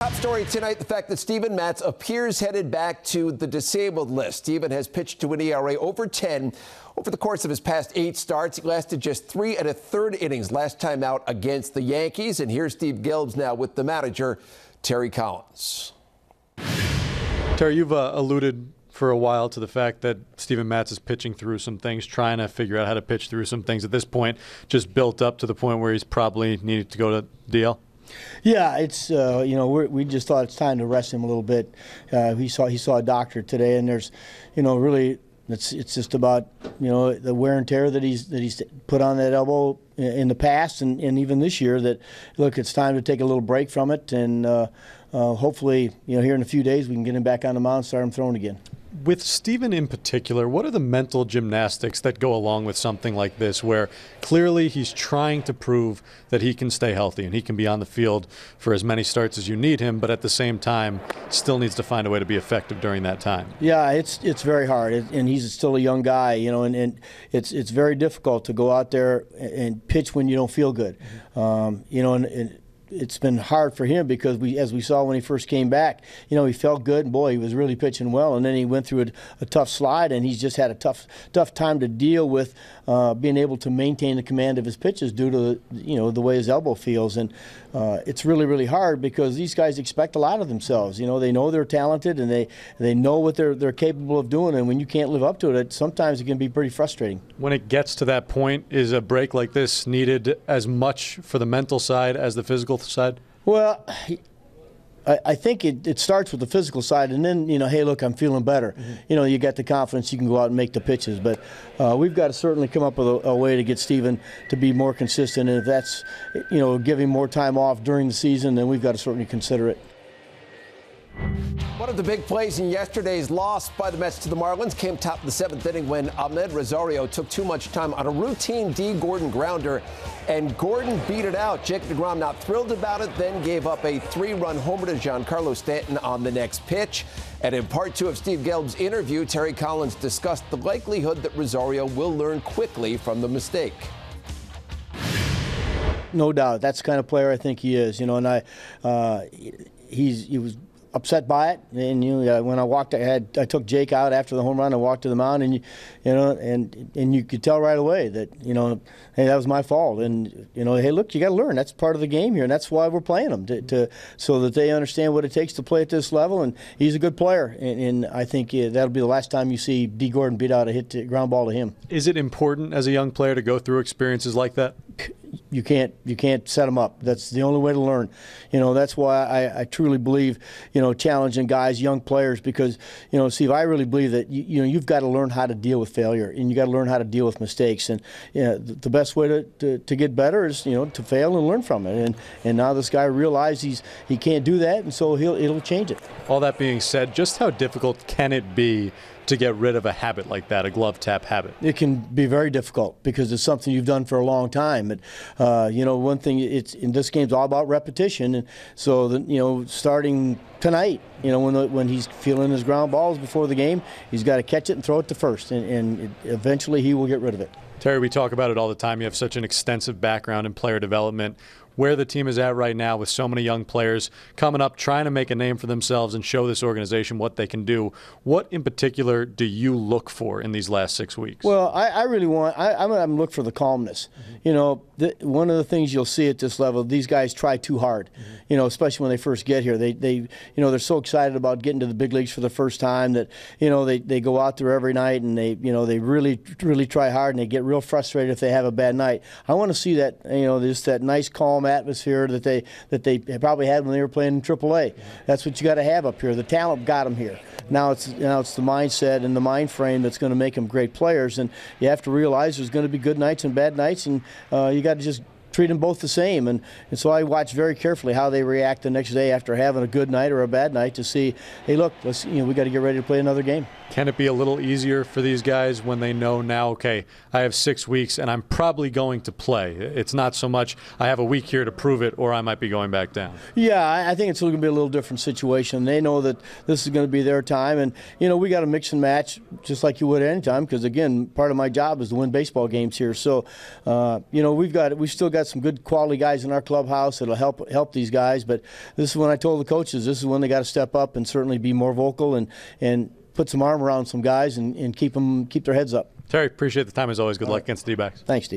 Top story tonight, the fact that Steven Matz appears headed back to the disabled list. Steven has pitched to an ERA over 10 over the course of his past 8 starts. He lasted just 3 1/3 innings last time out against the Yankees. And here's Steve Gelbs now with the manager, Terry Collins. Terry, you've alluded for a while to the fact that Steven Matz is pitching through some things, trying to figure out how to pitch through some things at this point, just built up to the point where he's probably needed to go to DL. Yeah, it's we just thought it's time to rest him a little bit. He saw a doctor today, and there's really it's just about the wear and tear that he's put on that elbow in the past, and even this year. That look, it's time to take a little break from it, and hopefully here in a few days we can get him back on the mound and start him throwing again. With Steven in particular, what are the mental gymnastics that go along with something like this, where clearly he's trying to prove that he can stay healthy and he can be on the field for as many starts as you need him, but at the same time still needs to find a way to be effective during that time? Yeah, it's very hard, and he's still a young guy, and it's very difficult to go out there and pitch when you don't feel good, and it's been hard for him because as we saw when he first came back, he felt good, and boy, he was really pitching well, and then he went through a tough slide, and he's just had a tough time to deal with being able to maintain the command of his pitches due to the way his elbow feels, and it's really hard because these guys expect a lot of themselves. They know they're talented, and they know what they're capable of doing, and when you can't live up to it, sometimes it can be pretty frustrating. When it gets to that point, is a break like this needed as much for the mental side as the physical side? Well, I think it starts with the physical side, and then hey, look, I'm feeling better. Mm-hmm. You got the confidence, you can go out and make the pitches. But we've got to certainly come up with a way to get Steven to be more consistent, and if that's give him more time off during the season, then we've got to certainly consider it. One of the big plays in yesterday's loss by the Mets to the Marlins came top of the 7th inning when Amed Rosario took too much time on a routine D. Gordon grounder, and Gordon beat it out. Jacob deGrom not thrilled about it, then gave up a 3-run homer to Giancarlo Stanton on the next pitch. And in part 2 of Steve Gelbs' interview, Terry Collins discussed the likelihood that Rosario will learn quickly from the mistake. No doubt, that's the kind of player I think he is. And he was upset by it, and when I took Jake out after the home run and walked to the mound, and and you could tell right away that hey, that was my fault, and hey, look, you got to learn. That's part of the game here, and that's why we're playing them so that they understand what it takes to play at this level. And he's a good player, and I think that'll be the last time you see D. Gordon beat out a ground ball to him. Is it important as a young player to go through experiences like that? You can't set them up. That's the only way to learn. That's why I truly believe challenging guys, young players, because Steve, I really believe that you've got to learn how to deal with failure, and you got to learn how to deal with mistakes. And the best way to get better is to fail and learn from it. And now this guy realizes he can't do that, and so it'll change it. All that being said, just how difficult can it be to get rid of a habit like that, a glove tap habit? It can be very difficult because it's something you've done for a long time. But one thing, in this game's all about repetition, and so starting tonight, when he's feeling his ground balls before the game, he's got to catch it and throw it to first, and eventually he will get rid of it. Terry, we talk about it all the time. You have such an extensive background in player development. Where the team is at right now with so many young players coming up, trying to make a name for themselves and show this organization what they can do, what in particular do you look for in these last 6 weeks? Well, I really I'm going to look for the calmness. Mm-hmm. One of the things you'll see at this level, these guys try too hard, mm-hmm. Especially when they first get here. They're so excited about getting to the big leagues for the first time that, they go out there every night and they really try hard, and they get real frustrated if they have a bad night. I want to see that, just that nice, calm atmosphere that they probably had when they were playing in AAA. That's what you got to have up here. The talent got them here. Now it's the mindset and the mind frame that's going to make them great players. And you have to realize there's going to be good nights and bad nights, and you got to just treat them both the same. And so I watch very carefully how they react the next day after having a good night or a bad night to see, hey, look, we got to get ready to play another game. Can it be a little easier for these guys when they know now, okay, I have 6 weeks and I'm probably going to play? It's not so much I have a week here to prove it or I might be going back down. Yeah, I think it's going to be a little different situation. They know that this is going to be their time, and we got to mix and match just like you would at any time, because again, part of my job is to win baseball games here. So we've still got got some good quality guys in our clubhouse that'll help these guys. But this is when I told the coaches, this is when they got to step up and certainly be more vocal and put some arm around some guys and keep their heads up. Terry, appreciate the time as always. Good luck against the D-backs. Thanks, Steve.